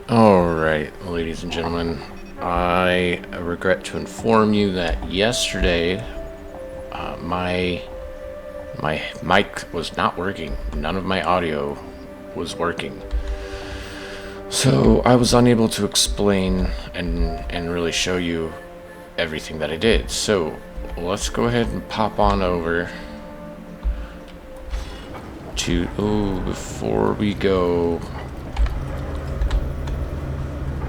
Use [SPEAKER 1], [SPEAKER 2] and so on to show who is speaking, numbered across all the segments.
[SPEAKER 1] Alright, ladies and gentlemen, I regret to inform you that yesterday my mic was not working. None of my audio was working. So I was unable to explain and really show you everything that I did. So let's go ahead and pop on over to, before we go,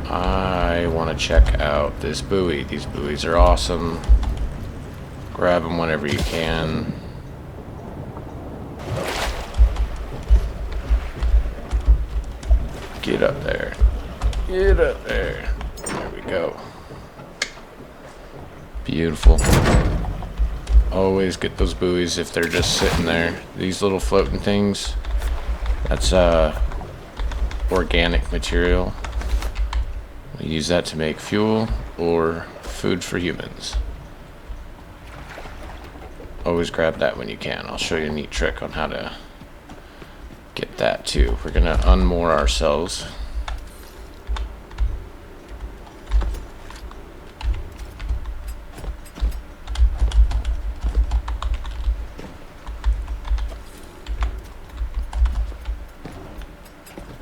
[SPEAKER 1] I want to check out this buoy. These buoys are awesome. Grab them whenever you can. Get up there. Get up there. There we go. Beautiful. Always get those buoys if they're just sitting there. These little floating things, that's organic material. We use that to make fuel or food for humans. Always grab that when you can. I'll show you a neat trick on how to get that too. We're gonna unmoor ourselves.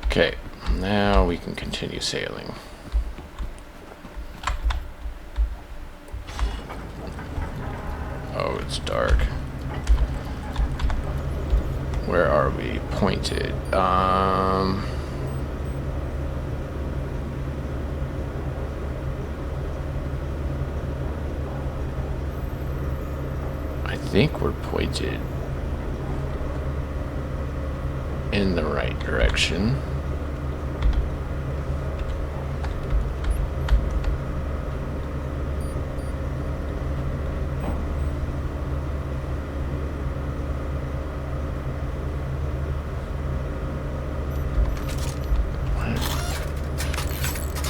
[SPEAKER 1] Okay, now we can continue sailing. Oh, it's dark. Where are we pointed? I think we're pointed in the right direction.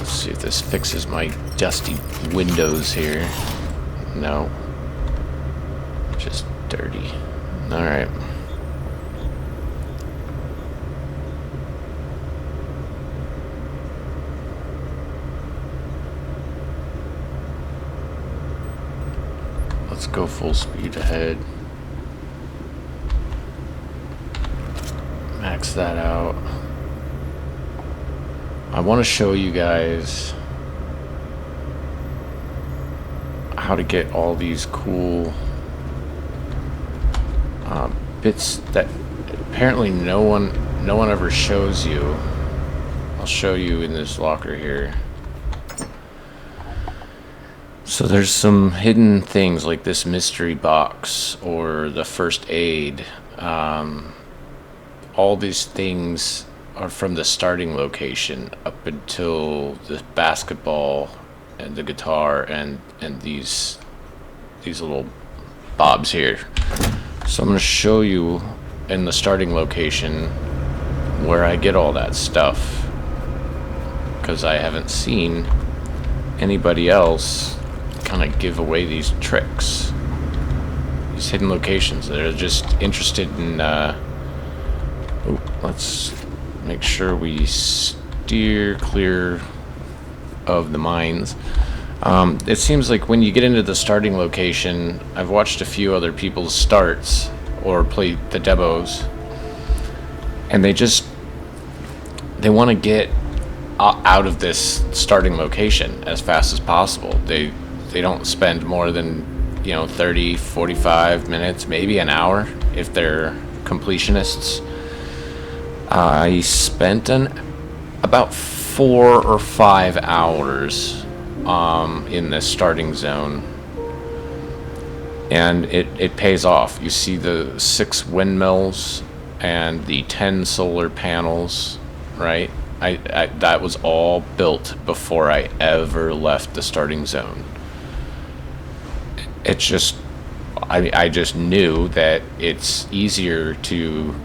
[SPEAKER 1] See if this fixes my dusty windows here. No. Just dirty. Alright. Let's go full speed ahead. Max that out. I want to show you guys how to get all these cool bits that apparently no one ever shows you. I'll show you in this locker here. So there's some hidden things like this mystery box or the first aid. All these things are from the starting location up until the basketball and the guitar and these little bobs here. So I'm going to show you in the starting location where I get all that stuff, because I haven't seen anybody else kind of give away these tricks, these hidden locations. They're just interested in let's make sure we steer clear of the mines. It seems like when you get into the starting location, I've watched a few other people's starts or played the demos, and they want to get out of this starting location as fast as possible. They don't spend more than 30, 45 minutes, maybe an hour if they're completionists. I spent about 4 or 5 hours in this starting zone, and it pays off. You see the 6 windmills and the 10 solar panels, right? I that was all built before I ever left the starting zone. It's just I just knew that it's easier to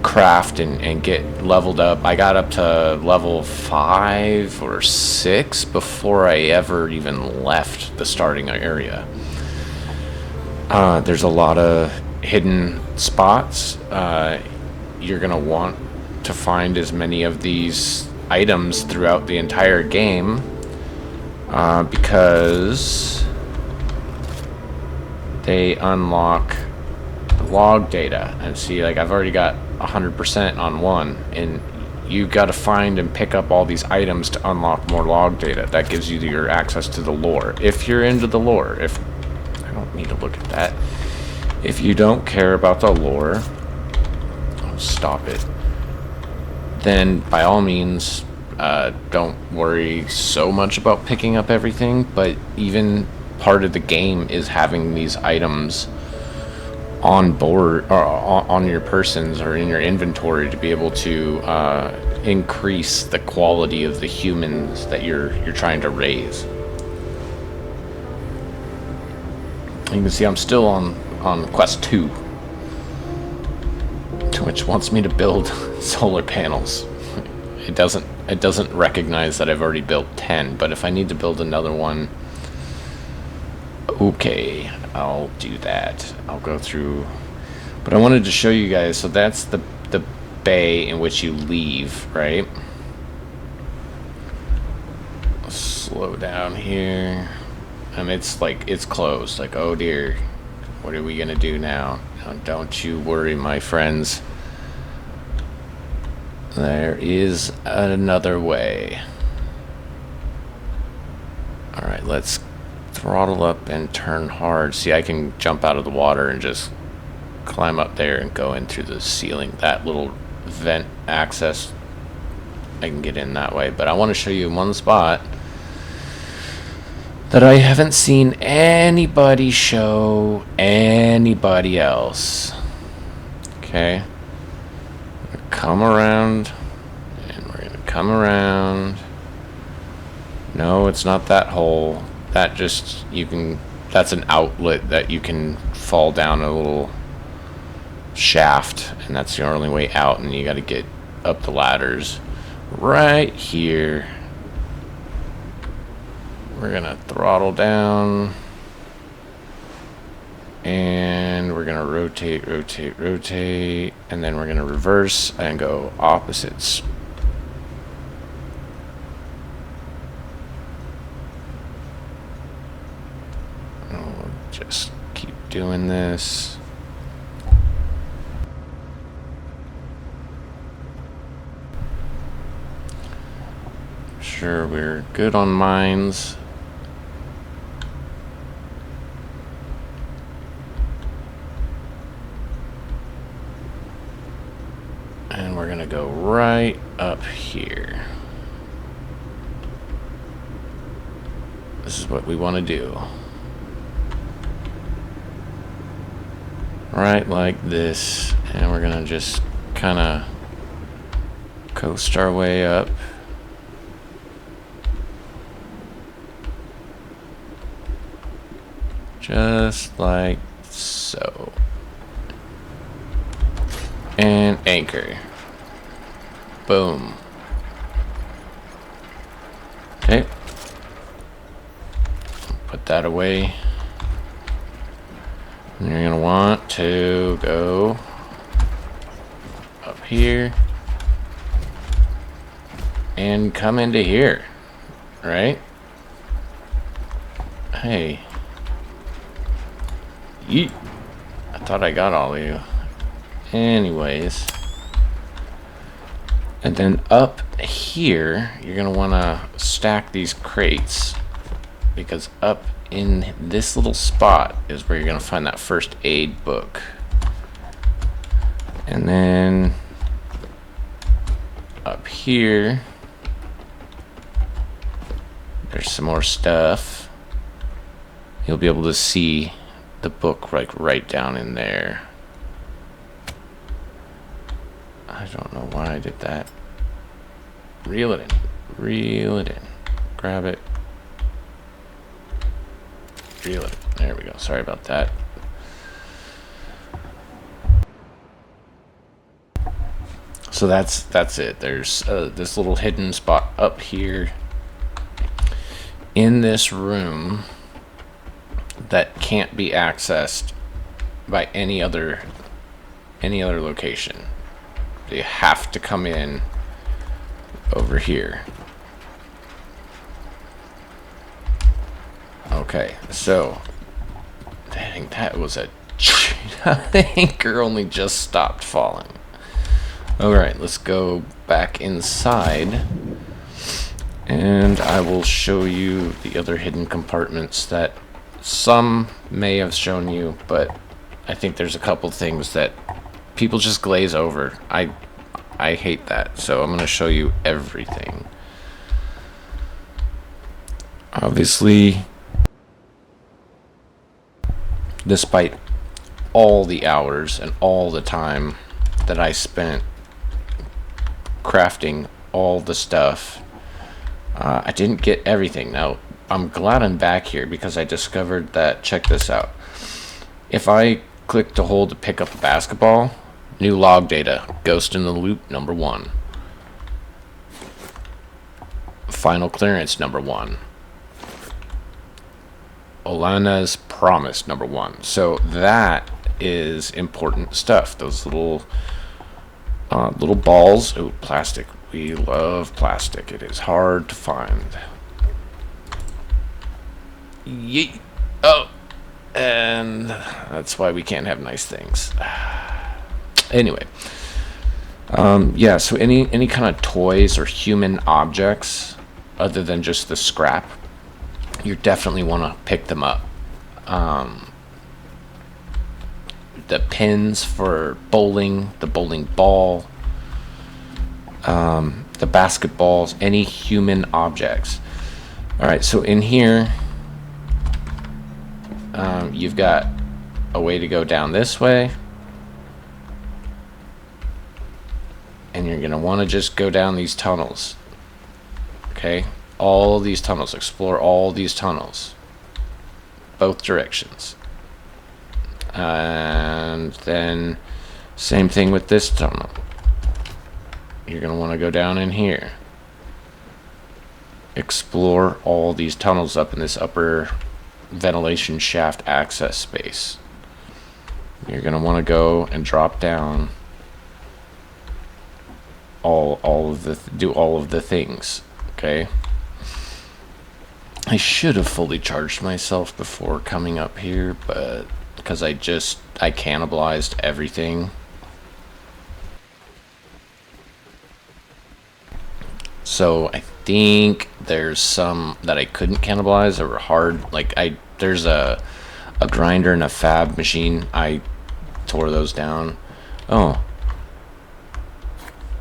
[SPEAKER 1] craft and get leveled up. I got up to level 5 or 6 before I ever even left the starting area. There's a lot of hidden spots. You're gonna want to find as many of these items throughout the entire game, because they unlock log data. And see, like, I've already got 100% on one, and you've got to find and pick up all these items to unlock more log data. That gives you your access to the lore, if you're into the lore. If I don't need to look at that. If you don't care about the lore, oh, stop it, then by all means, don't worry so much about picking up everything. But even part of the game is having these items on board, or on your persons, or in your inventory, to be able to increase the quality of the humans that you're trying to raise. You can see I'm still on quest 2, which wants me to build solar panels. It doesn't recognize that I've already built 10, but if I need to build another one, okay, I'll do that. I'll go through. But I wanted to show you guys, so that's the bay in which you leave, right? Slow down here. And it's like, it's closed. Like, oh dear, what are we gonna do now? Now, don't you worry, my friends. There is another way. Alright, let's throttle up and turn hard. See, I can jump out of the water and just climb up there and go in through the ceiling. That little vent access, I can get in that way. But I want to show you one spot that I haven't seen anybody show anybody else. Okay, come around, and we're gonna come around. No, it's not that hole. That just, you can, that's an outlet that you can fall down a little shaft, and that's the only way out, and you got to get up the ladders right here. We're gonna throttle down, and we're gonna rotate, and then we're gonna reverse and go opposites. Oh, just keep doing this. Sure, we're good on mines. And we're gonna go right up here. This is what we want to do. Right like this. And we're gonna just kind of coast our way up. Just like so. And anchor. Boom. Okay. Put that away. And you're going to want to go up here and come into here, right? Hey. Yeet. I thought I got all of you. Anyways. And then up here, you're going to want to stack these crates, because up in this little spot is where you're going to find that first aid book. And then up here, there's some more stuff. You'll be able to see the book like right down in there. I don't know why I did that. Reel it in. Reel it in. Grab it. Reel it in. There we go. Sorry about that. So that's it. There's this little hidden spot up here in this room that can't be accessed by any other location. You have to come in over here. Okay, so dang, that was a the anchor only just stopped falling. Alright, let's go back inside, and I will show you the other hidden compartments that some may have shown you, but I think there's a couple things that people just glaze over. I hate that, so I'm going to show you everything. Obviously, despite all the hours and all the time that I spent crafting all the stuff, I didn't get everything. Now, I'm glad I'm back here because I discovered that, check this out. If I click to hold to pick up a basketball, new log data, Ghost in the Loop number 1. Final clearance number 1. Olana's promise number 1. So that is important stuff. Those little balls. Ooh, plastic. We love plastic. It is hard to find. Yeet. Oh, and that's why we can't have nice things. Anyway, yeah. So any kind of toys or human objects, other than just the scrap, you definitely want to pick them up. The pins for bowling, the bowling ball, the basketballs, any human objects. Alright, so in here, you've got a way to go down this way. And you're going to want to just go down these tunnels. Okay? All these tunnels. Explore all these tunnels. Both directions. And then same thing with this tunnel. You're going to want to go down in here. Explore all these tunnels up in this upper ventilation shaft access space. You're going to want to go and drop down do all of the things. Okay? I should have fully charged myself before coming up here, but because I cannibalized everything. So I think there's some that I couldn't cannibalize that were hard. Like there's a grinder and a fab machine. I tore those down. Oh.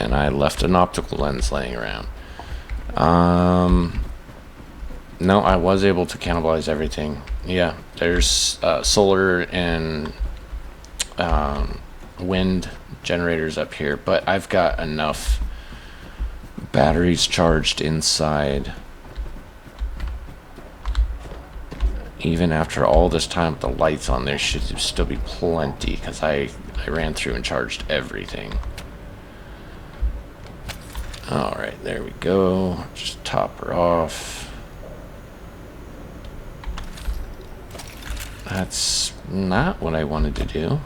[SPEAKER 1] And I left an optical lens laying around. No, I was able to cannibalize everything. Yeah, there's solar and wind generators up here, but I've got enough batteries charged inside. Even after all this time with the lights on, there should still be plenty, because I ran through and charged everything. Alright, there we go. Just top her off. That's not what I wanted to do.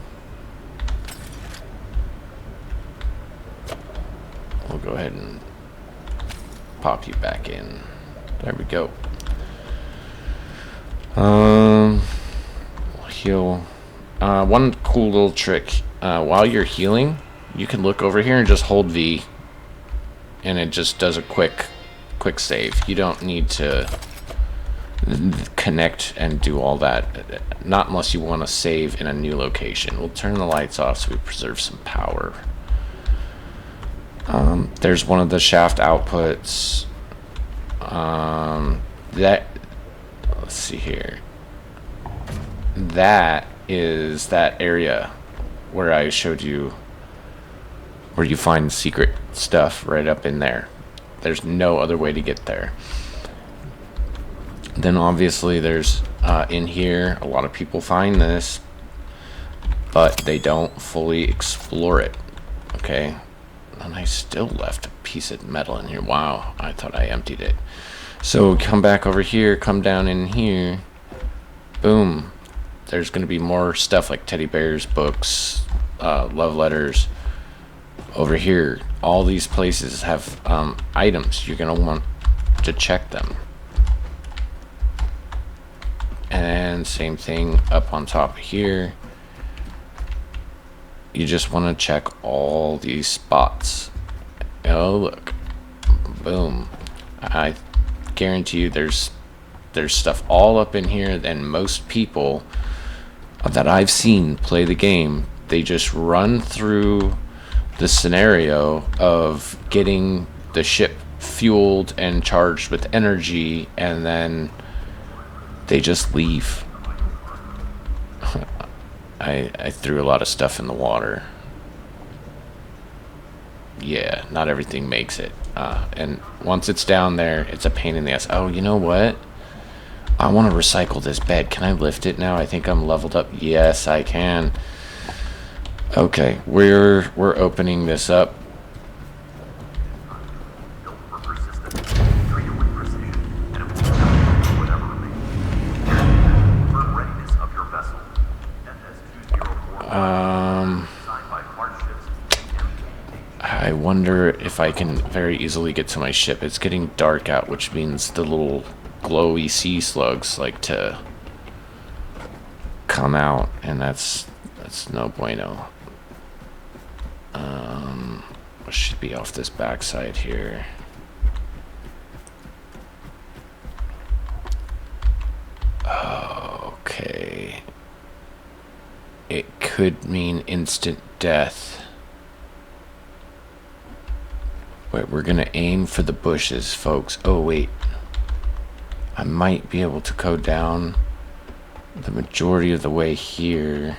[SPEAKER 1] We'll go ahead and pop you back in. There we go. We'll heal. One cool little trick. While you're healing, you can look over here and just hold V, and it just does a quick save. You don't need to connect and do all that, not unless you want to save in a new location. We'll turn the lights off so we preserve some power. There's one of the shaft outputs. Let's see here. That is that area where I showed you where you find secret stuff right up in there. There's no other way to get there. Then obviously there's in here, a lot of people find this, but they don't fully explore it. Okay, and I still left a piece of metal in here. Wow, I thought I emptied it. So come back over here, come down in here, boom. There's going to be more stuff like teddy bears, books, love letters, Over here, all these places have items. You're gonna want to check them. And same thing up on top here. You just want to check all these spots. Oh, look. Boom. I guarantee you there's stuff all up in here. And most people that I've seen play the game, they just run through the scenario of getting the ship fueled and charged with energy, and then they just leave. I threw a lot of stuff in the water. Yeah, not everything makes it. And once it's down there, it's a pain in the ass. Oh, you know what? I want to recycle this bed. Can I lift it now? I think I'm leveled up. Yes, I can. Okay, we're opening this up. I wonder if I can very easily get to my ship. It's getting dark out, which means the little glowy sea slugs like to come out, and that's no bueno. Should be off this backside here. Okay. It could mean instant death. Wait, we're gonna aim for the bushes, folks. Oh, wait. I might be able to go down the majority of the way here.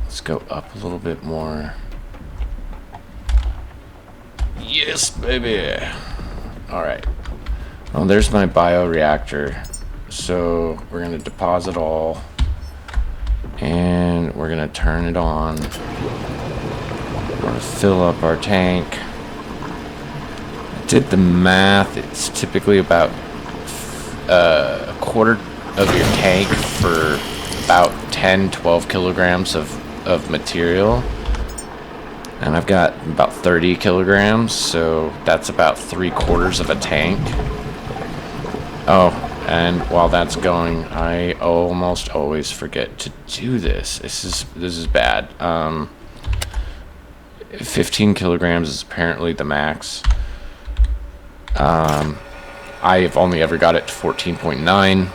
[SPEAKER 1] Let's go up a little bit more. Yes, baby. Alright. Well, there's my bioreactor. So we're going to deposit all. And we're going to turn it on. We're going to fill up our tank. I did the math. It's typically about a quarter of your tank for about 10-12 kilograms of material, and I've got about 30 kilograms, so that's about 3/4 of a tank. Oh, and while that's going, I almost always forget to do this. This is bad. 15 kilograms is apparently the max. I've only ever got it to 14.9.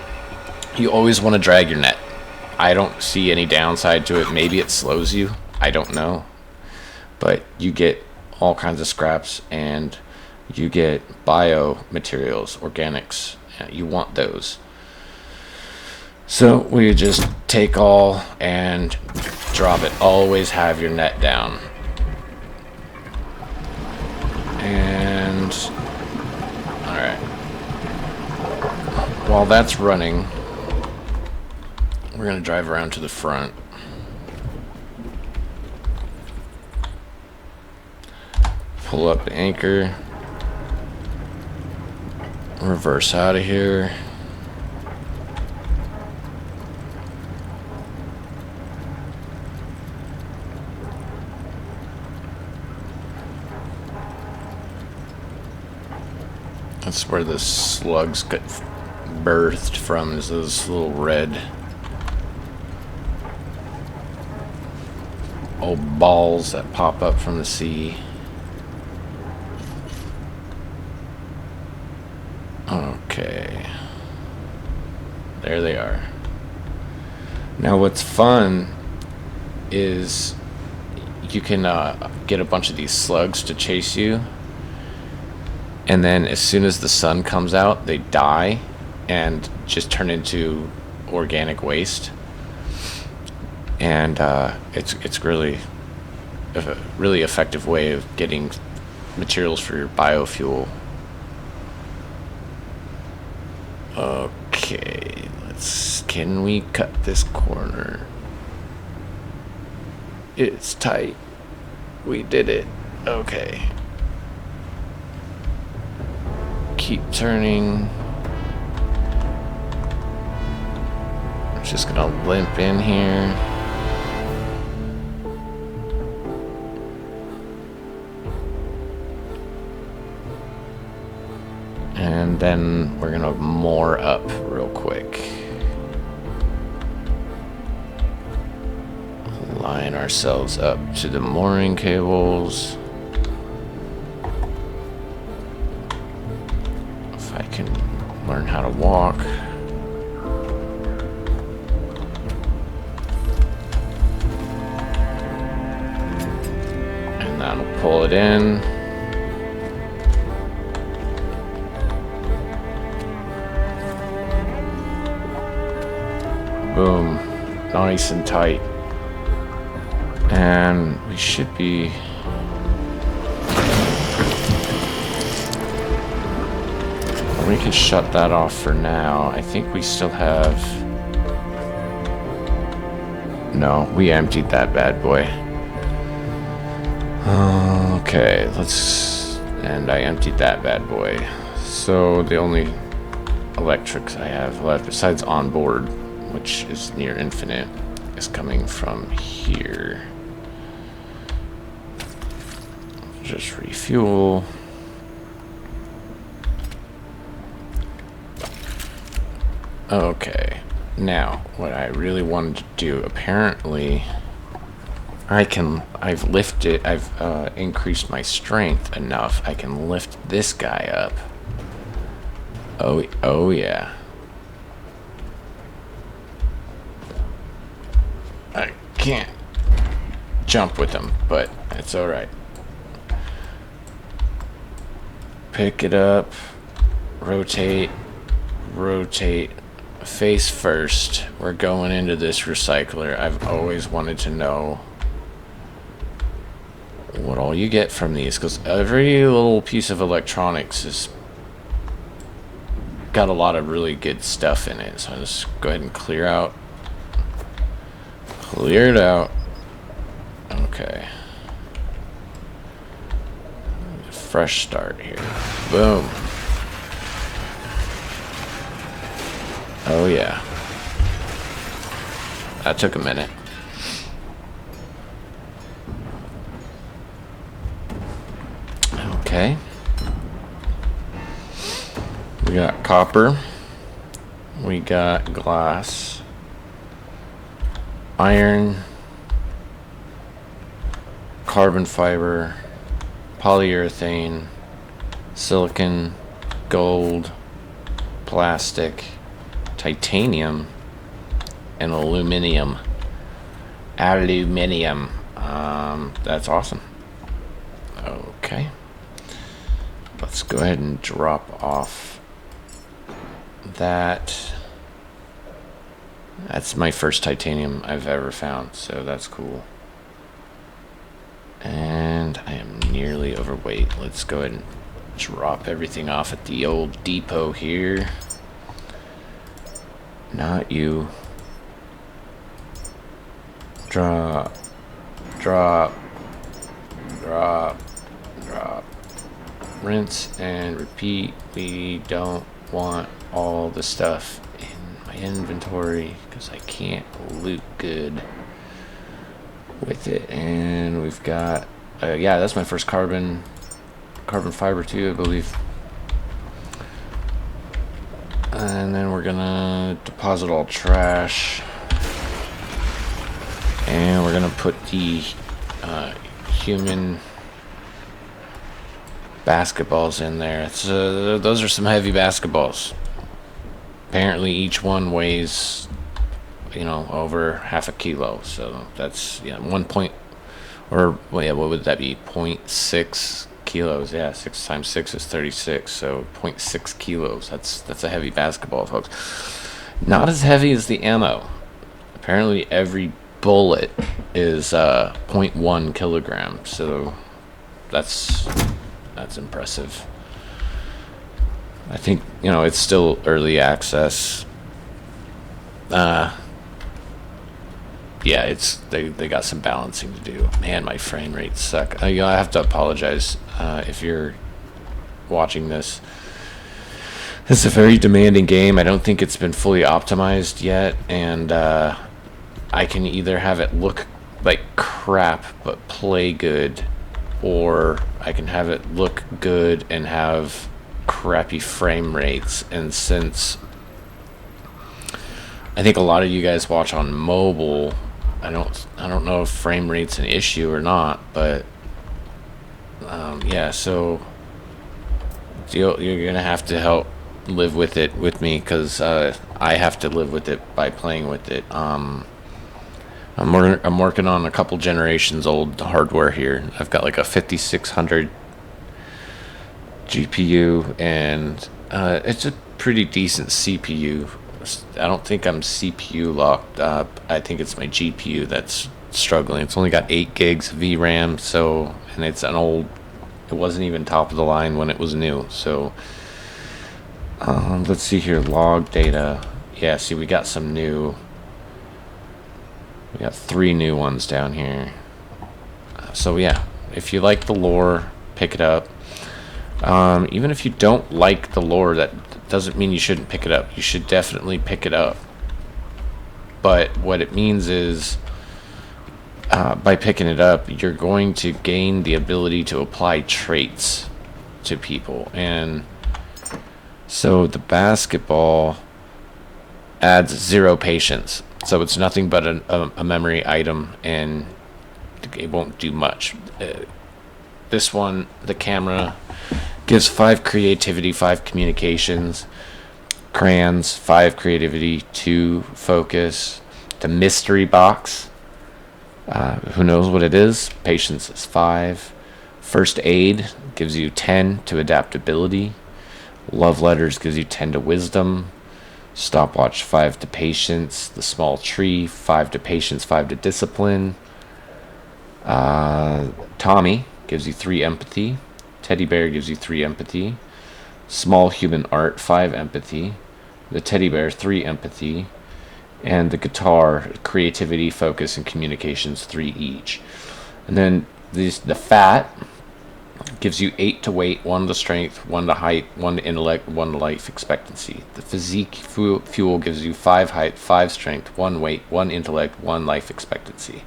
[SPEAKER 1] You always want to drag your net. I don't see any downside to it. Maybe it slows you. I don't know. But you get all kinds of scraps, and you get biomaterials, organics. You want those. So we just take all and drop it. Always have your net down. And alright. While that's running, we're going to drive around to the front. Pull up the anchor. Reverse out of here. That's where the slugs get birthed from, is those little red old balls that pop up from the sea. Okay. There they are. Now what's fun is you can get a bunch of these slugs to chase you, and then as soon as the sun comes out, they die and just turn into organic waste. And it's really a really effective way of getting materials for your biofuel. Okay, can we cut this corner? It's tight. We did it. Okay. Keep turning. Just gonna limp in here. And then we're gonna moor up real quick. Line ourselves up to the mooring cables. If I can learn how to walk. And that'll pull it in. Boom. Nice and tight. And we should be... We can shut that off for now. I think we still have... No, we emptied that bad boy. Okay, let's... And I emptied that bad boy. So the only electrics I have left, besides on board, which is near infinite, is coming from here. Just refuel. Okay, now what I really wanted to do, apparently I've increased my strength enough, I can lift this guy up. Oh yeah. I can't jump with him, but it's alright. Pick it up, rotate, face first. We're going into this recycler. I've always wanted to know what all you get from these, because every little piece of electronics has got a lot of really good stuff in it. So I'll just go ahead and clear it out. Okay. Fresh start here. Boom. Oh yeah. That took a minute. Okay. We got copper. We got glass. Iron. Carbon fiber. Polyurethane. Silicon. Gold. Plastic. Titanium. And aluminium. That's awesome. Okay. Let's go ahead and drop off that. That's my first titanium I've ever found, so that's cool. And I am nearly overweight. Let's go ahead and drop everything off at the old depot here. Not you. Drop. Rinse and repeat. We don't want all the stuff in my inventory because I can't loot good with it. And we've got yeah, that's my first carbon fiber too, I believe. And then we're gonna deposit all trash, and we're gonna put the human basketballs in there. Those are some heavy basketballs. Apparently each one weighs, over half a kilo. So that's 1 point, or well, yeah, what would that be? 0.6 kilos. Yeah, 6 times 6 is 36. So 0.6 kilos. That's a heavy basketball, folks. Not as heavy as the ammo. Apparently every bullet is 0.1 kilogram. So that's impressive. I think it's still early access. Yeah, they got some balancing to do. Man, my frame rates suck. I have to apologize if you're watching this It's a very demanding game. I don't think it's been fully optimized yet, and I can either have it look like crap but play good, or I can have it look good and have crappy frame rates. And since I think a lot of you guys watch on mobile, I don't know if frame rate's an issue or not, but yeah. So you're gonna have to help live with it with me, because I have to live with it by playing with it. I'm working on a couple generations old hardware here. I've got like a 5600 GPU, and it's a pretty decent CPU. I don't think I'm CPU locked up. I think it's my GPU that's struggling. It's only got 8 gigs of VRAM, so, and it's an old. It wasn't even top of the line when it was new. So let's see here, log data. Yeah, see, we got 3 new ones down here. So yeah, if you like the lore, pick it up. Even if you don't like the lore, that doesn't mean you shouldn't pick it up. You should definitely pick it up. But what it means is, by picking it up, you're going to gain the ability to apply traits to people. And so the basketball adds 0 patience. So it's nothing but a memory item, and it won't do much. This one, the camera, gives 5 creativity, 5 communications. Crayons, 5 creativity, 2 focus. The mystery box, who knows what it is? Patience is 5. First aid gives you 10 to adaptability. Love letters gives you 10 to wisdom. Stopwatch, 5 to patience. The small tree, 5 to patience, 5 to discipline. Tommy gives you 3 empathy. Teddy bear gives you 3 empathy. Small human art, 5 empathy. The teddy bear, 3 empathy. And the guitar, creativity, focus, and communications, 3 each. And then the fat gives you 8 to weight, 1 to strength, 1 to height, 1 to intellect, 1 to life expectancy. The physique fuel gives you 5 height, 5 strength, 1 weight, 1 intellect, 1 life expectancy.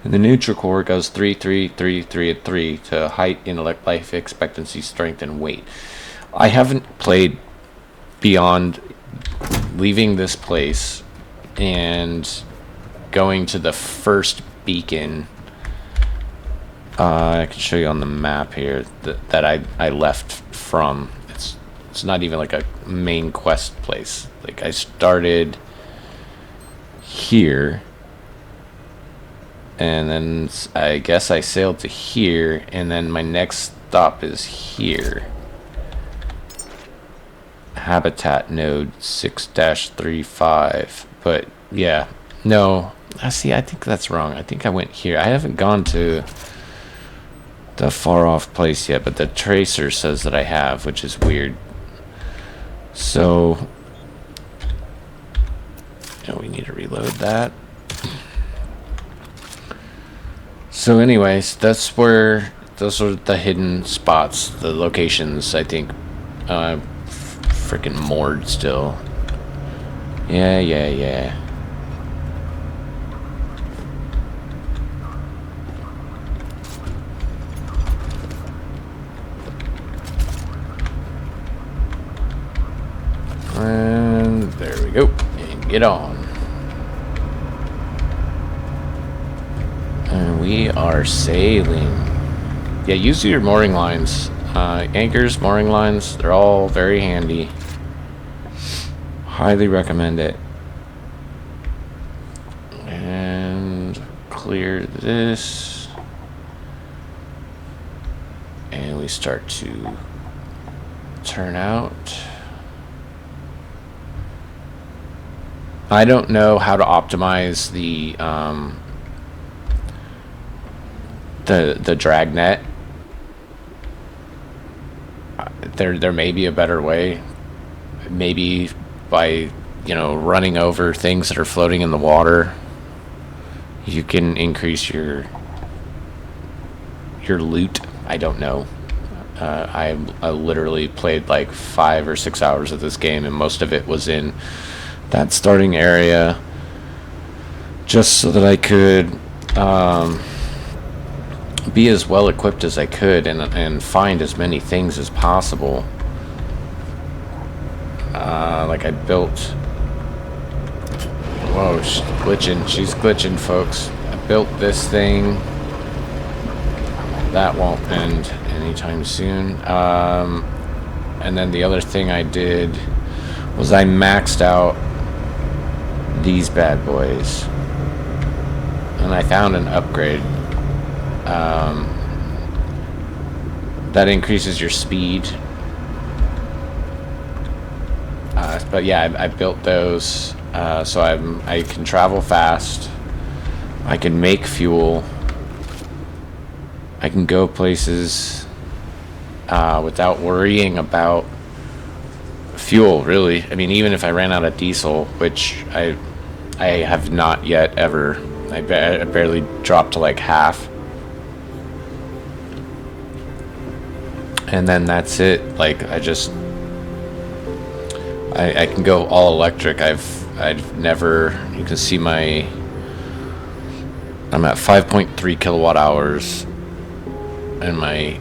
[SPEAKER 1] And the Nutricore goes 3, 3, 3, 3, and 3 to height, intellect, life expectancy, strength, and weight. I haven't played beyond leaving this place and going to the first beacon. I can show you on the map here that I left from. It's not even like a main quest place. Like, I started here, and then I guess I sailed to here, and then my next stop is here. Habitat node 6-35. But yeah, no. See, I think that's wrong. I think I went here. I haven't gone to the far off place yet, but the tracer says that I have, which is weird. So we need to reload that. So anyways, those are the hidden spots, the locations. I think freaking moored still. Yeah. And there we go. And get on. And we are sailing. Yeah, use your mooring lines. Anchors, mooring lines, they're all very handy. Highly recommend it. And clear this. And we start to turn out. I don't know how to optimize the dragnet. There may be a better way. Maybe by, running over things that are floating in the water, you can increase your loot. I don't know. I literally played like 5 or 6 hours of this game, and most of it was in that starting area, just so that I could be as well equipped as I could and find as many things as possible. Like I built. Whoa, she's glitching. She's glitching, folks. I built this thing. That won't end anytime soon. And then the other thing I did was I maxed out these bad boys. And I found an upgrade. That increases your speed. But yeah, I built those so I can travel fast. I can make fuel. I can go places without worrying about fuel, really. I mean, even if I ran out of diesel, which I have not yet ever. I barely dropped to like half. And then that's it. Like, I can go all electric. I've never, you can see I'm at 5.3 kilowatt hours, and my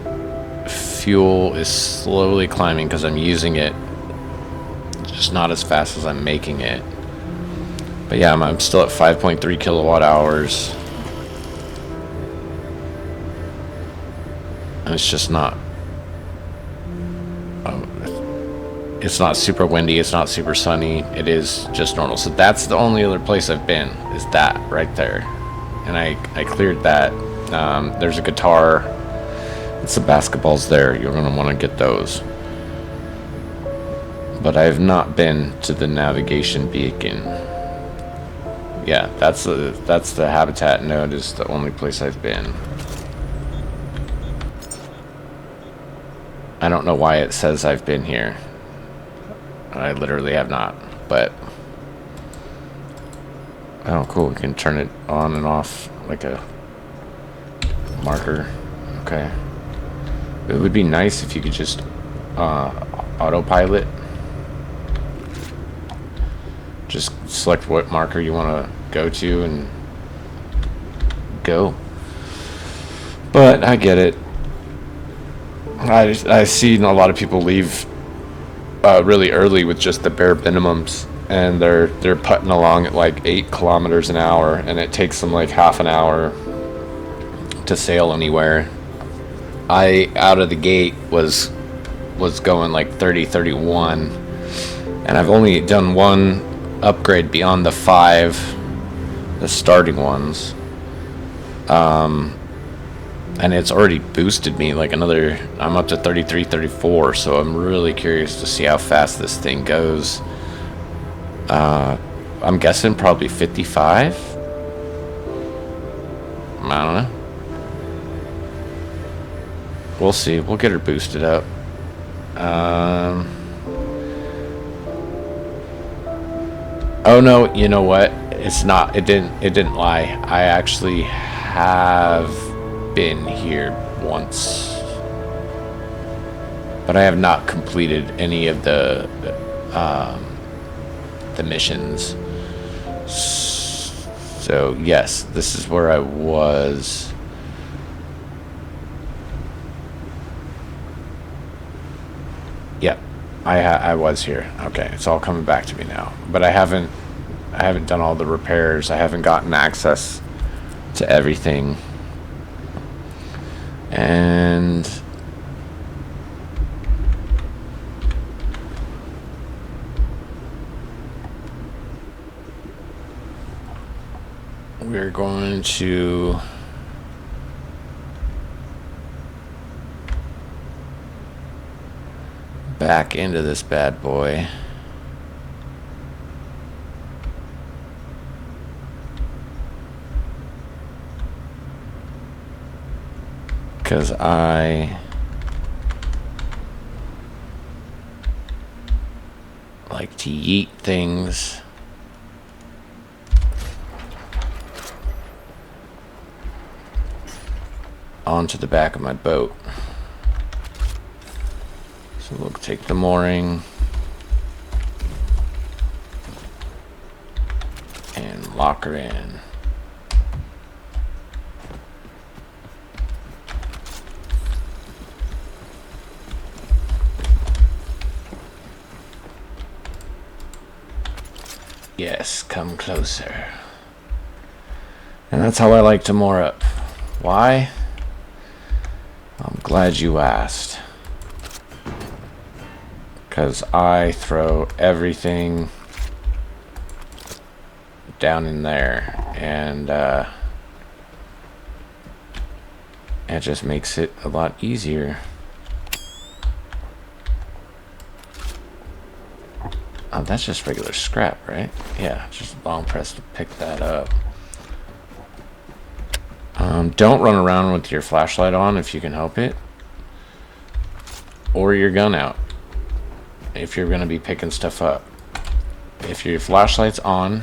[SPEAKER 1] fuel is slowly climbing because I'm using it, just not as fast as I'm making it. But yeah, I'm still at 5.3 kilowatt hours, and it's just not. It's not super windy, it's not super sunny, it is just normal. So that's the only other place I've been, is that right there. And I cleared that. There's a guitar, and some basketballs there. You're going to want to get those. But I have not been to the navigation beacon. Yeah, that's the habitat node, is the only place I've been. I don't know why it says I've been here. I literally have not, but oh cool, we can turn it on and off like a marker. Okay, it would be nice if you could just autopilot, just select what marker you want to go to and go. But I get it. I've seen a lot of people leave really early with just the bare minimums, and they're putting along at like 8 kilometers an hour, and it takes them like half an hour to sail anywhere. I out of the gate was going like 30, 31, and I've only done one upgrade beyond the 5, the starting ones. And it's already boosted me like another, I'm up to 33, 34, so I'm really curious to see how fast this thing goes. I'm guessing probably 55? I don't know. We'll see, we'll get her boosted up. Oh no, you know what? It's not, it didn't lie. I actually have been here once, but I have not completed any of the missions. So yes, this is where I was. Yep, I was here. Okay, it's all coming back to me now. But I haven't done all the repairs. I haven't gotten access to everything. And we're going to back into this bad boy. Because I like to yeet things. Onto the back of my boat. So we'll take the mooring and lock her in. Yes, come closer. And that's how I like to moor up. Why? I'm glad you asked. Because I throw everything down in there, and it just makes it a lot easier. Oh, that's just regular scrap, right? Yeah, just long press to pick that up. Don't run around with your flashlight on if you can help it, or your gun out if you're going to be picking stuff up. If your flashlight's on,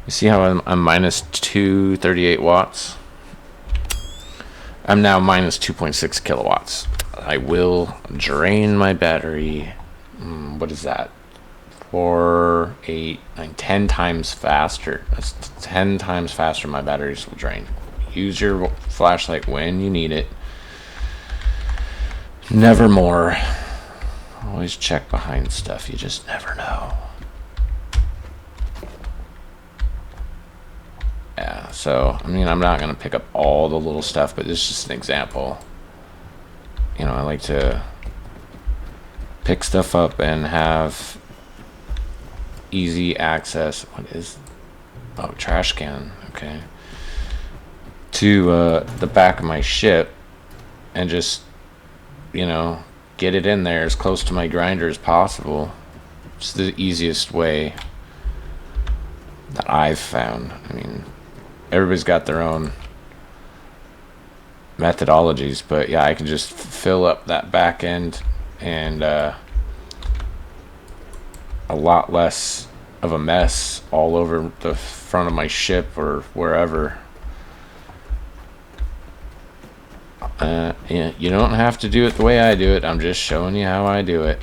[SPEAKER 1] you see how I'm minus 238 watts? I'm now minus 2.6 kilowatts. I will drain my battery. What is that? 4, 8, 9, 10 times faster. That's 10 times faster my batteries will drain. Use your flashlight when you need it. Never more. Always check behind stuff. You just never know. Yeah, so, I mean, I'm not going to pick up all the little stuff, but this is just an example. You know, I like to pick stuff up and have easy access. What is... Oh, trash can. Okay. To the back of my ship and just, you know, get it in there as close to my grinder as possible. It's the easiest way that I've found. I mean, everybody's got their own methodologies, but yeah, I can just fill up that back end and a lot less of a mess all over the front of my ship or wherever. Yeah, you don't have to do it the way I do it. I'm just showing you how I do it.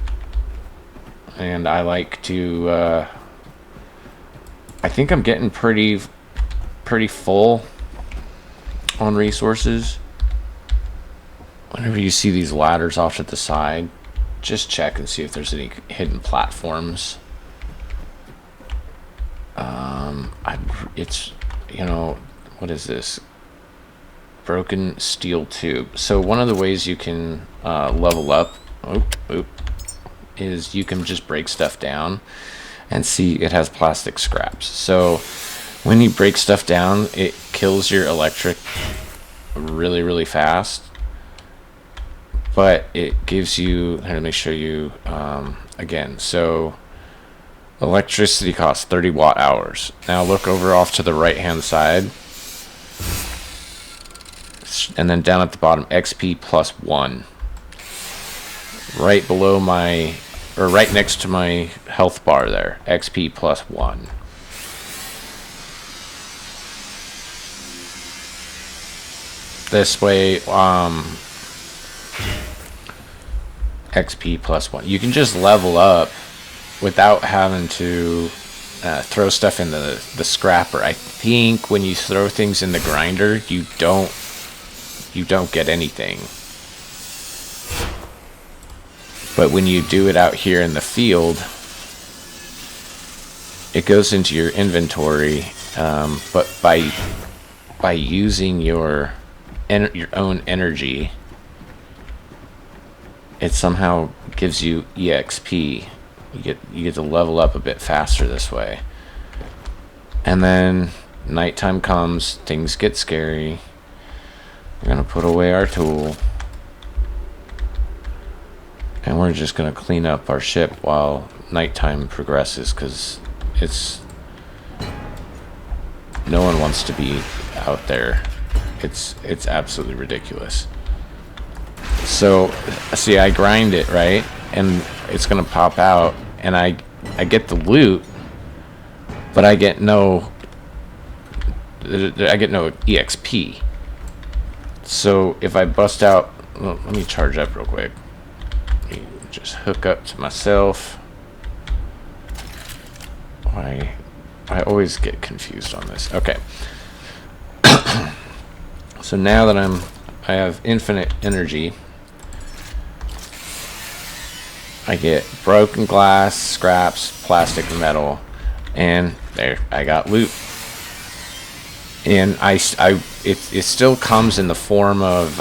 [SPEAKER 1] And I like to I think I'm getting pretty full on resources. Whenever you see these ladders off to the side, just check and see if there's any hidden platforms. It's, you know, what is this? Broken steel tube. So one of the ways you can level up is you can just break stuff down and see it has plastic scraps. So when you break stuff down, it kills your electric really, really fast. But it gives you, let me show you again. So electricity costs 30 watt hours. Now look over off to the right hand side. And then down at the bottom, XP plus 1. Right below my, or right next to my health bar there, XP plus 1. This way, XP plus 1. You can just level up without having to throw stuff in the scrapper. I think when you throw things in the grinder, you don't get anything. But when you do it out here in the field, it goes into your inventory. But by using your own energy, it somehow gives you EXP. You get to level up a bit faster this way. And then nighttime comes, things get scary. We're gonna put away our tool, and we're just gonna clean up our ship while nighttime progresses, because no one wants to be out there. It's absolutely ridiculous. So see, I grind it, right, and it's gonna pop out, and I get the loot, but I get no EXP. So if I bust out, well, let me charge up real quick. just hook up to myself. Why? I always get confused on this. Okay. So now that I have infinite energy, I get broken glass, scraps, plastic, and metal, and there, I got loot. And it still comes in the form of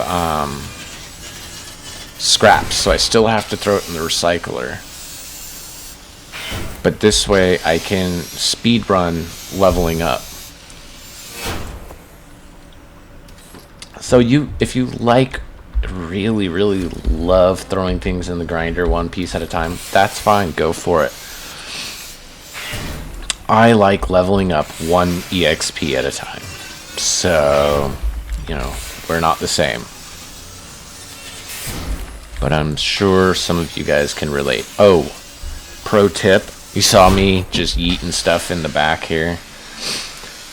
[SPEAKER 1] scraps, so I still have to throw it in the recycler. But this way, I can speed run leveling up. So if you like, really love throwing things in the grinder one piece at a time, that's fine, go for it. I like leveling up one EXP at a time. So, we're not the same. But I'm sure some of you guys can relate. Oh, pro tip. You saw me just yeeting stuff in the back here.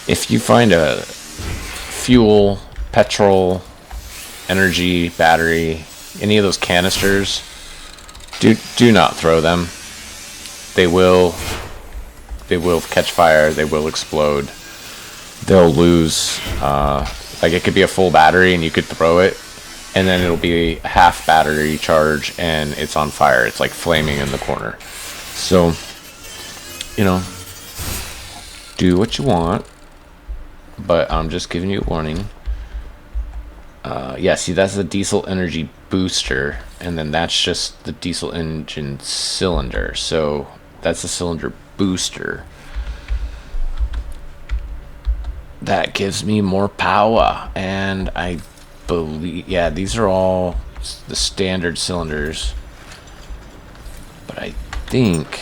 [SPEAKER 1] If you find a fuel, petrol, energy, battery, any of those canisters, do not throw them. They will catch fire, they will explode. They'll lose, like it could be a full battery and you could throw it, and then it'll be a half battery charge and it's on fire. It's like flaming in the corner. So, do what you want, but I'm just giving you a warning. Yeah, see, that's the diesel energy booster, and then that's just the diesel engine cylinder. So that's the cylinder booster. That gives me more power, and I believe, yeah, these are all the standard cylinders, but I think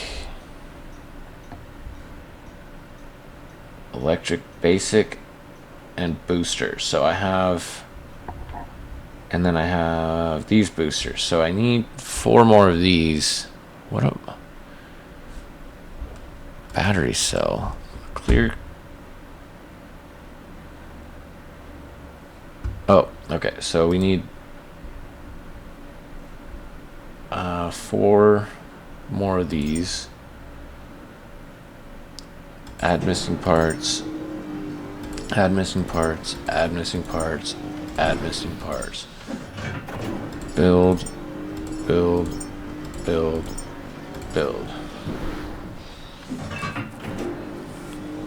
[SPEAKER 1] electric, basic, and booster. So I have, and then I have these boosters. So I need 4 more of these. What a battery cell. Clear. Oh, okay. So we need 4 more of these. Add missing parts. Add missing parts. Add missing parts. Add missing parts. Build. Build. Build. Build.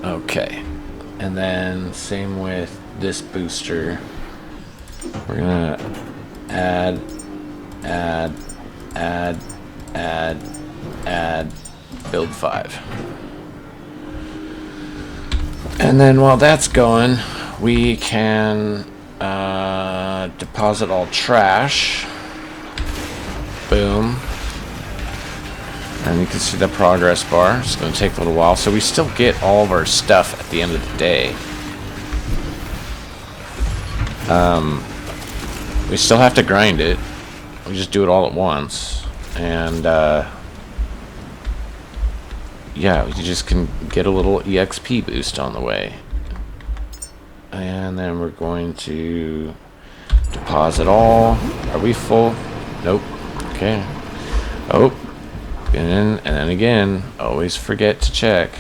[SPEAKER 1] Okay. And then same with this booster. We're gonna add, build 5. And then while that's going, we can deposit all trash. Boom. And you can see the progress bar. It's going to take a little while. So we still get all of our stuff at the end of the day. We still have to grind it. We just do it all at once. And yeah, you just can get a little EXP boost on the way. And then we're going to deposit all. Are we full? Nope. Okay. Oh. And then again, always forget to check.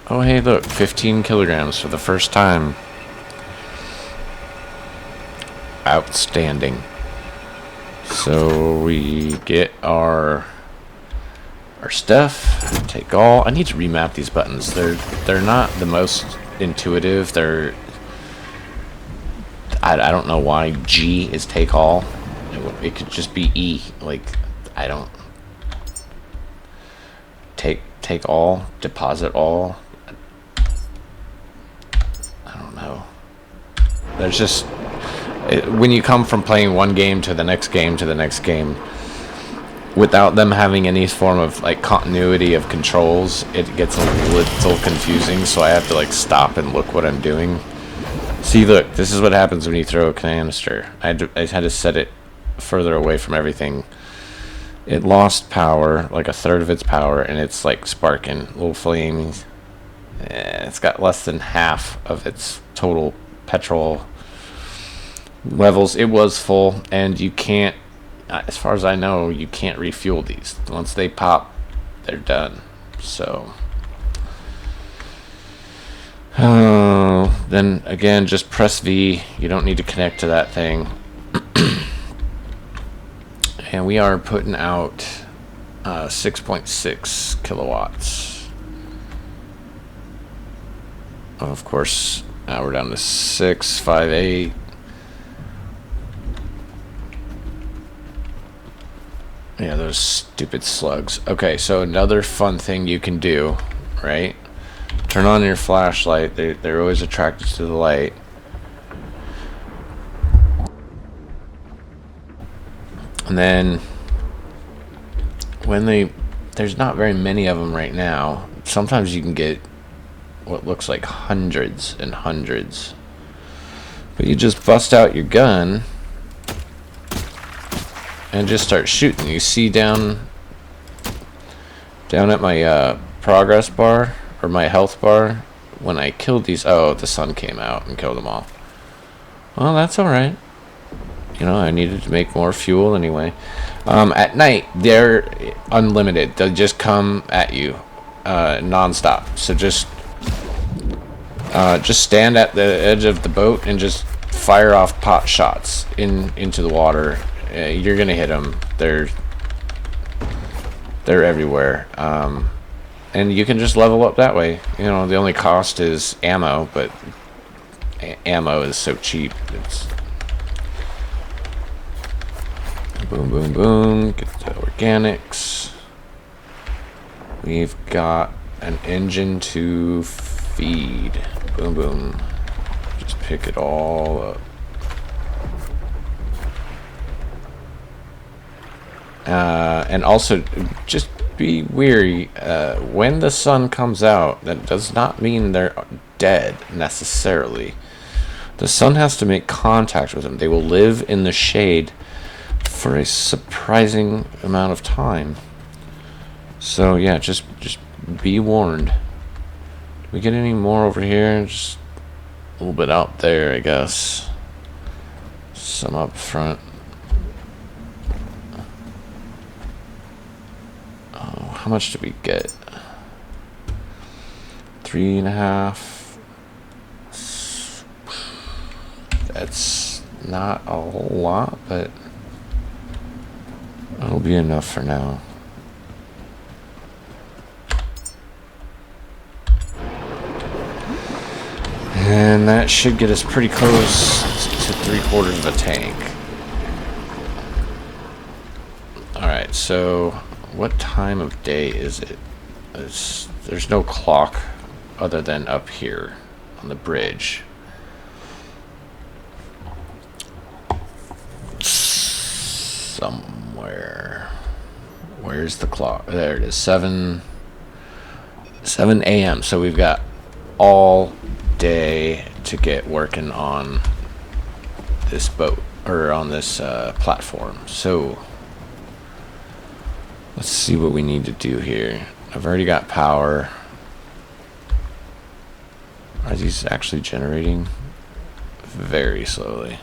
[SPEAKER 1] Oh, hey, look, 15 kilograms for the first time. Outstanding. So we get our stuff. Take all. I need to remap these buttons. They're not the most intuitive. I don't know why G is take all. It could just be E. Like, I don't. Take all, deposit all. I don't know. There's just, when you come from playing one game to the next game to the next game, without them having any form of like continuity of controls, it gets a little confusing. So I have to like stop and look what I'm doing. See, look, this is what happens when you throw a canister. I had to set it further away from everything. It lost power, like a third of its power, and it's like sparking little flames. It's got less than half of its total petrol levels. It was full, and you can't as far as I know, you can't refuel these. Once they pop, they're done. So, then again, just press V. You don't need to connect to that thing. And we are putting out 6.6 kilowatts. Of course, now we're down to 658. Yeah, those stupid slugs. Okay, so another fun thing you can do, right? Turn on your flashlight. They're always attracted to the light. And then when there's not very many of them right now. Sometimes you can get what looks like hundreds and hundreds. But you just bust out your gun and just start shooting. You see down at my progress bar, or my health bar, when I killed these, oh, the sun came out and killed them all. Well, that's alright. You know, I needed to make more fuel anyway. At night, they're unlimited. They'll just come at you non-stop. So just stand at the edge of the boat and just fire off pot shots into the water. You're gonna hit them. They're everywhere. And you can just level up that way. You know, the only cost is ammo, but ammo is so cheap. It's boom, boom, boom. Get the organics. We've got an engine to feed. Boom, boom. Just pick it all up. And also, just be weary. When the sun comes out, that does not mean they're dead necessarily. The sun has to make contact with them. They will live in the shade for a surprising amount of time. So yeah, just be warned. Do we get any more over here? Just a little bit out there, I guess. Some up front. Oh, how much did we get? 3.5. That's not a whole lot, but it'll be enough for now. And that should get us pretty close to 3/4 of a tank. Alright, so what time of day is it? There's no clock other than up here on the bridge. Somewhere. Where's the clock? There it is. 7 a.m. So we've got all day to get working on this boat, or on this platform. So let's see what we need to do here. I've already got power. Are these actually generating? Very slowly.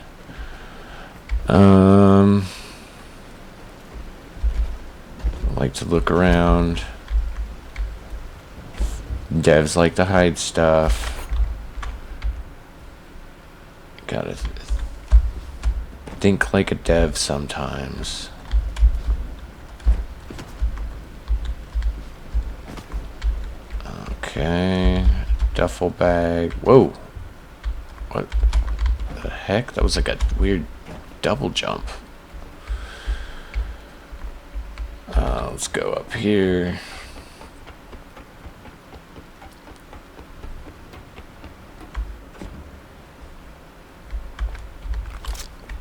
[SPEAKER 1] I like to look around. Devs like to hide stuff. Gotta think like a dev sometimes. Okay, duffel bag. Whoa, what the heck? That was like a weird double jump. Let's go up here.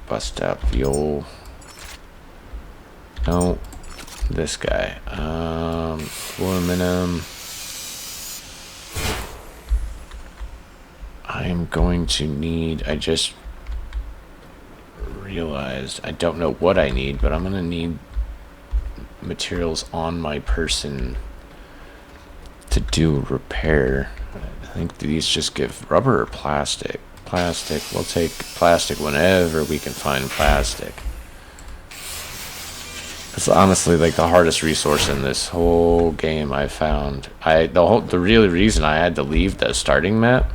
[SPEAKER 1] Bust out the old... No, this guy. Aluminum. I am going to need... I just realized I don't know what I need, but I'm going to need materials on my person to do repair. I think these just give rubber or plastic. Plastic. We'll take plastic whenever we can find plastic. It's honestly like the hardest resource in this whole game I found. The real reason I had to leave the starting map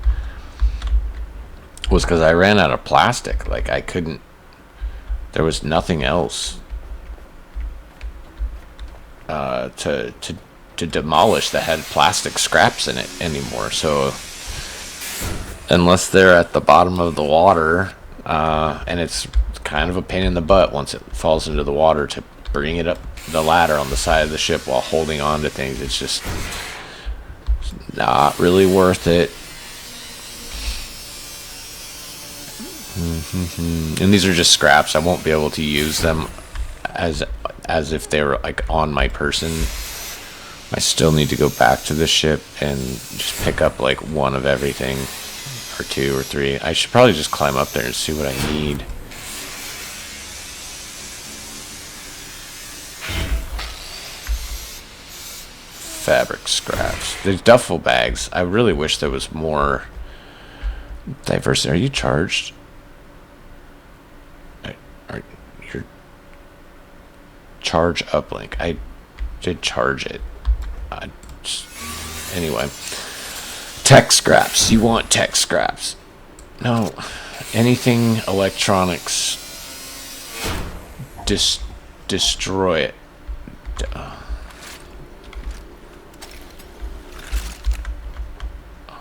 [SPEAKER 1] was because I ran out of plastic. Like I couldn't. There was nothing else to demolish that had plastic scraps in it anymore. So unless they're at the bottom of the water, and it's kind of a pain in the butt once it falls into the water to bring it up the ladder on the side of the ship while holding on to things. It's just not really worth it. And these are just scraps. I won't be able to use them as if they were like on my person. I still need to go back to the ship and just pick up like one of everything, or two or three. I should probably just climb up there and see what I need. Fabric scraps. The duffel bags. I really wish there was more diversity. Are you charged? Are your charge uplink? I did charge it. Anyway, tech scraps. You want tech scraps? No, anything electronics. Destroy it.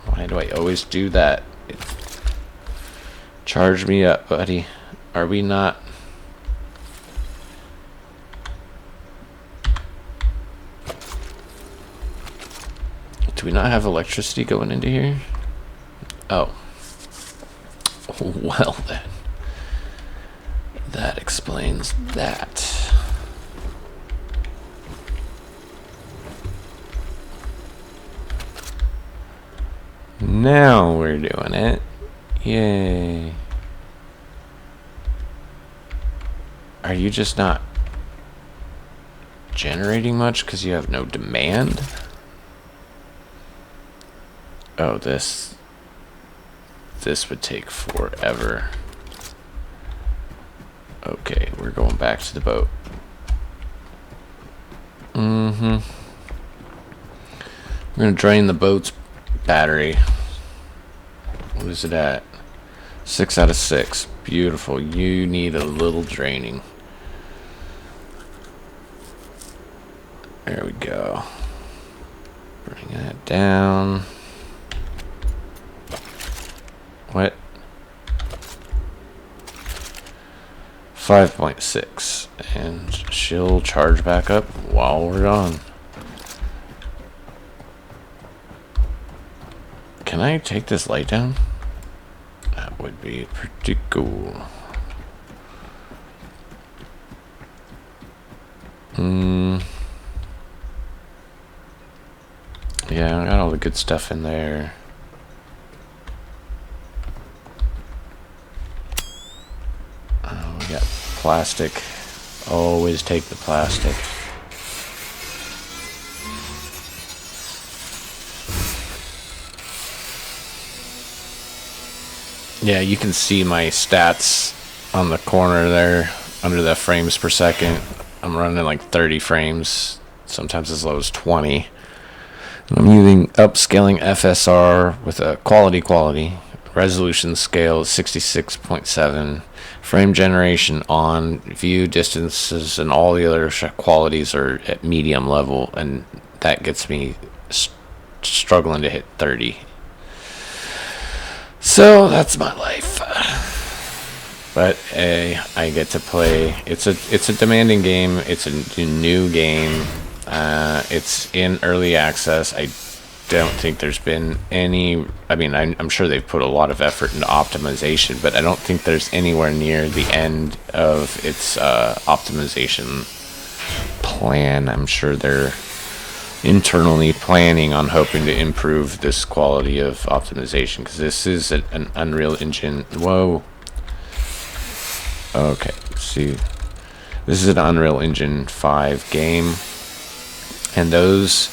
[SPEAKER 1] Why do I always do that? Charge me up, buddy. Are we not? Do we not have electricity going into here? Oh. Well then. That explains that. Now we're doing it. Yay. Are you just not generating much because you have no demand? Oh, this would take forever. Okay, we're going back to the boat. We're gonna drain the boat's battery. What is it at? 6 out of 6. Beautiful. You need a little draining. There we go. Bring that down. What? 5.6. And she'll charge back up while we're gone. Can I take this light down? That would be pretty cool. Yeah, I got all the good stuff in there. We got plastic. Always take the plastic. Yeah, you can see my stats on the corner there under the frames per second. I'm running like 30 frames, sometimes as low as 20. And I'm using upscaling FSR with a quality. Resolution scale is 66.7. Frame generation on, view distances, and all the other qualities are at medium level, and that gets me struggling to hit 30. So that's my life. But I get to play. It's a demanding game. It's a new game. It's in early access. I don't think there's been any. I mean, I'm sure they've put a lot of effort into optimization, but I don't think there's anywhere near the end of its optimization plan. I'm sure they're internally planning on hoping to improve this quality of optimization, because this is an Unreal Engine. Whoa. Okay, see, this is an Unreal Engine 5 game, and those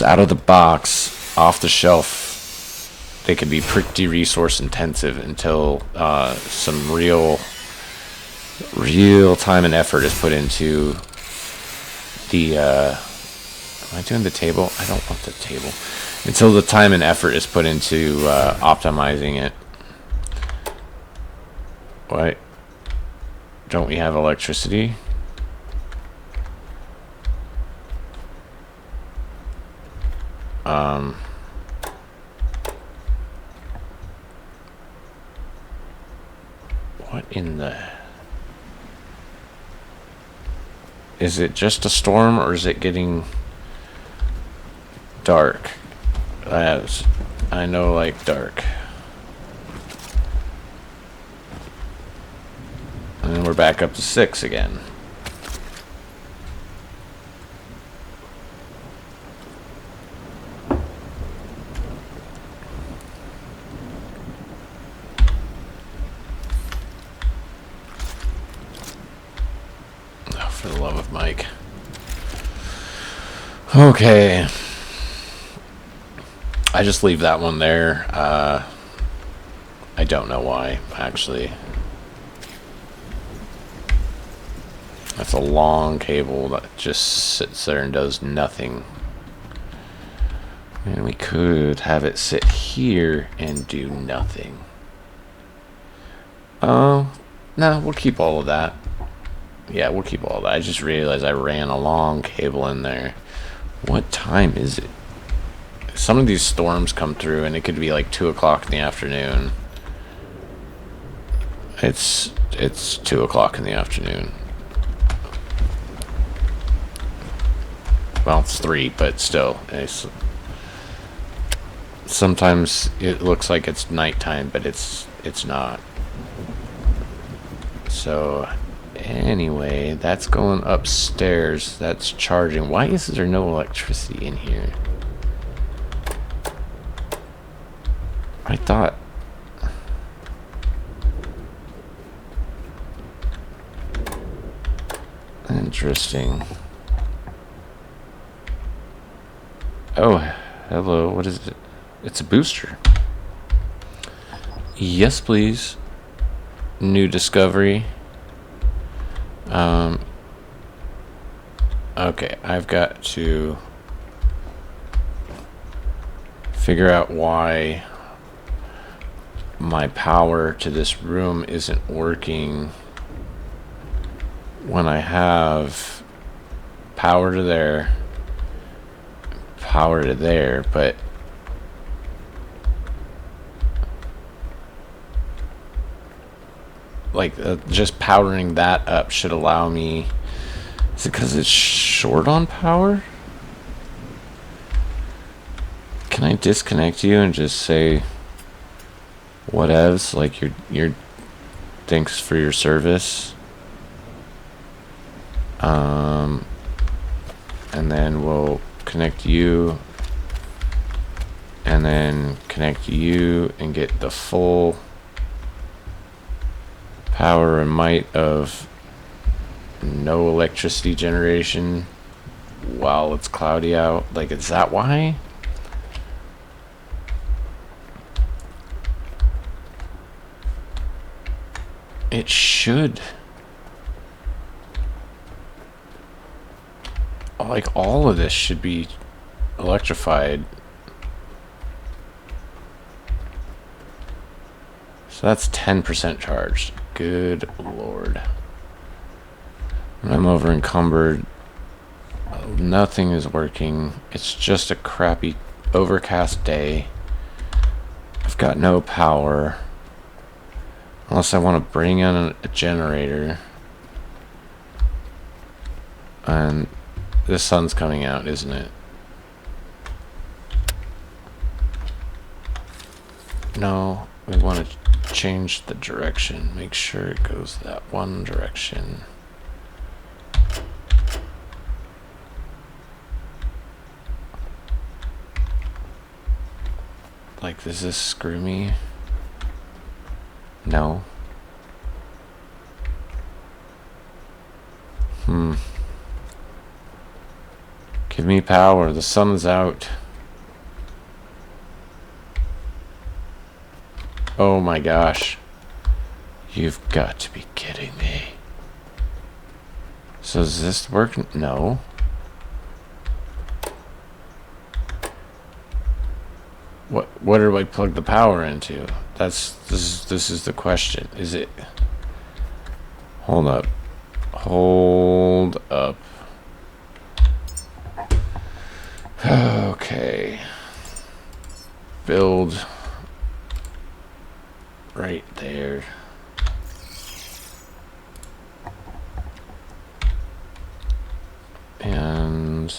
[SPEAKER 1] out of the box, off the shelf, they can be pretty resource intensive until some real real time and effort is put into the, am I doing the table? I don't want the table. Until the time and effort is put into optimizing it. Why don't we have electricity? What in the... Is it just a storm, or is it getting dark? As I know, like dark. And then we're back up to 6 again. Oh, for the love of Mike. Okay. I just leave that one there. I don't know why, actually. That's a long cable that just sits there and does nothing. And we could have it sit here and do nothing. Oh, no, we'll keep all of that. Yeah, we'll keep all of that. I just realized I ran a long cable in there. What time is it? Some of these storms come through and it could be like 2 o'clock in the afternoon. It's 2 o'clock in the afternoon. Well, it's 3, but still. Sometimes it looks like it's nighttime, but it's not. So, anyway, that's going upstairs. That's charging. Why is there no electricity in here? I thought... Interesting. Oh, hello. What is it? It's a booster. Yes, please. New discovery. Okay, I've got to figure out why my power to this room isn't working when I have power to there, power to there, but like just powering that up should allow me. Is it because it's short on power? Can I disconnect you and just say whatevs, like your thanks for your service, and then we'll connect you and then connect you and get the full power and might of no electricity generation while it's cloudy out. Like, is that why? It should. Like, all of this should be electrified. So that's 10% charged. Good lord. When I'm over encumbered, nothing is working. It's just a crappy overcast day. I've got no power. Unless I want to bring in a generator. And the sun's coming out, isn't it? No, we want to change the direction. Make sure it goes that one direction. Like, does this screw me? No. Give me power. The sun's out. Oh my gosh. You've got to be kidding me. So does this work? No. What do I plug the power into? This is the question. Is it? Hold up. Hold up. Okay. Build right there. And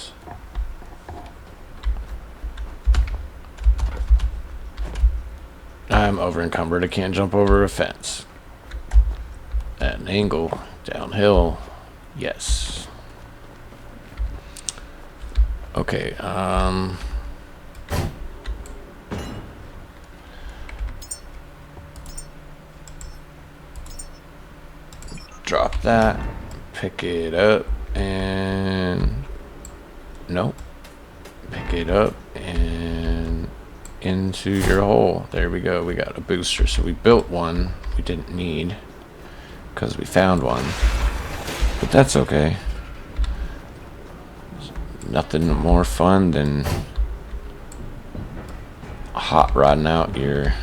[SPEAKER 1] I'm over encumbered. I can't jump over a fence. At an angle, downhill. Yes. Okay, drop that, pick it up, and nope, pick it up and into your hole. There we go. We got a booster. So we built one we didn't need because we found one, but that's okay. Nothing more fun than hot rodding out your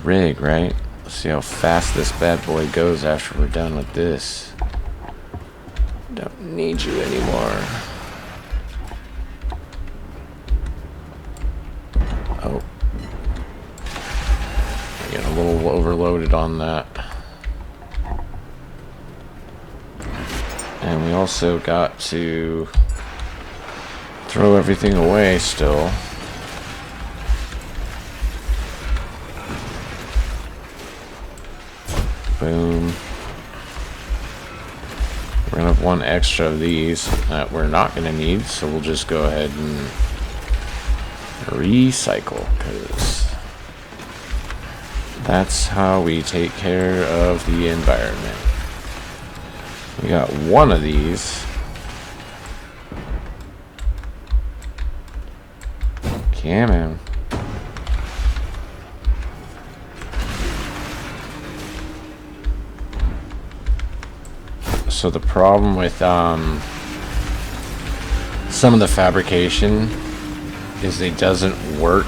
[SPEAKER 1] rig, right? Let's see how fast this bad boy goes after we're done with this. Don't need you anymore. Oh. I get a little overloaded on that. And we also got to throw everything away still. Boom. We're gonna have one extra of these that we're not gonna need, so we'll just go ahead and recycle, because that's how we take care of the environment. We got one of these. Come on. So the problem with some of the fabrication is it doesn't work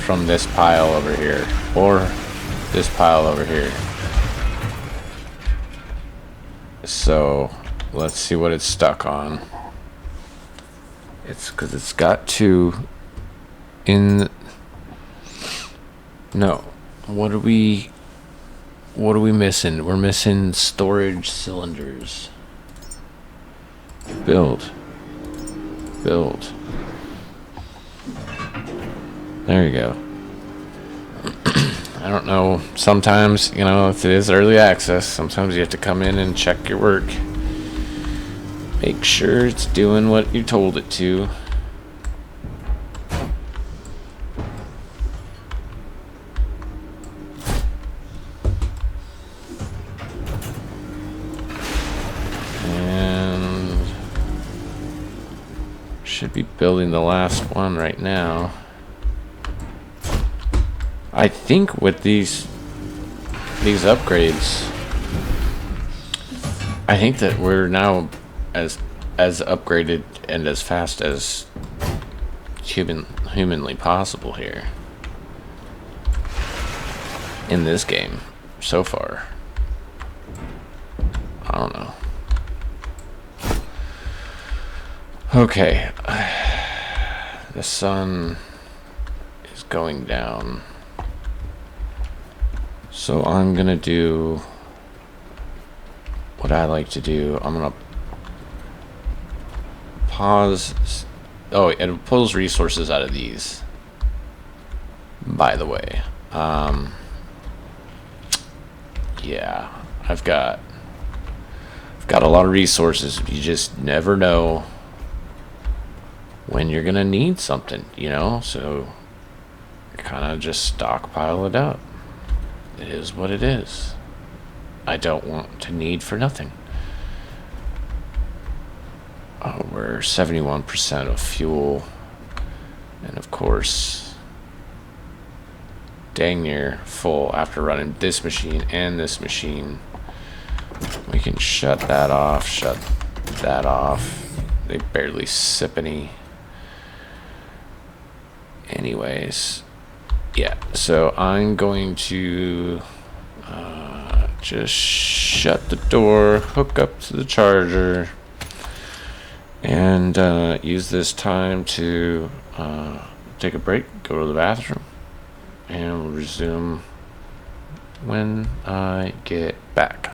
[SPEAKER 1] from this pile over here or this pile over here. So let's see what it's stuck on. It's because it's got two in. No, what are we missing? We're missing storage cylinders. Build. There you go. I don't know. Sometimes, you know, if it is early access, sometimes you have to come in and check your work. Make sure it's doing what you told it to. And should be building the last one right now. I think with these upgrades, I think that we're now as upgraded and as fast as humanly possible here in this game so far. I don't know. Okay, the sun is going down. So I'm gonna do what I like to do. I'm gonna pause. Oh, it pulls resources out of these, by the way. Yeah, I've got a lot of resources. You just never know when you're gonna need something, you know, so kind of just stockpile it up. It is what it is. I don't want to need for nothing. Oh, we're 71% of fuel, and of course dang near full after running this machine and this machine. We can shut that off, shut that off. They barely sip anyways. Yeah, so I'm going to just shut the door, hook up to the charger, and use this time to take a break, go to the bathroom, and resume when I get back.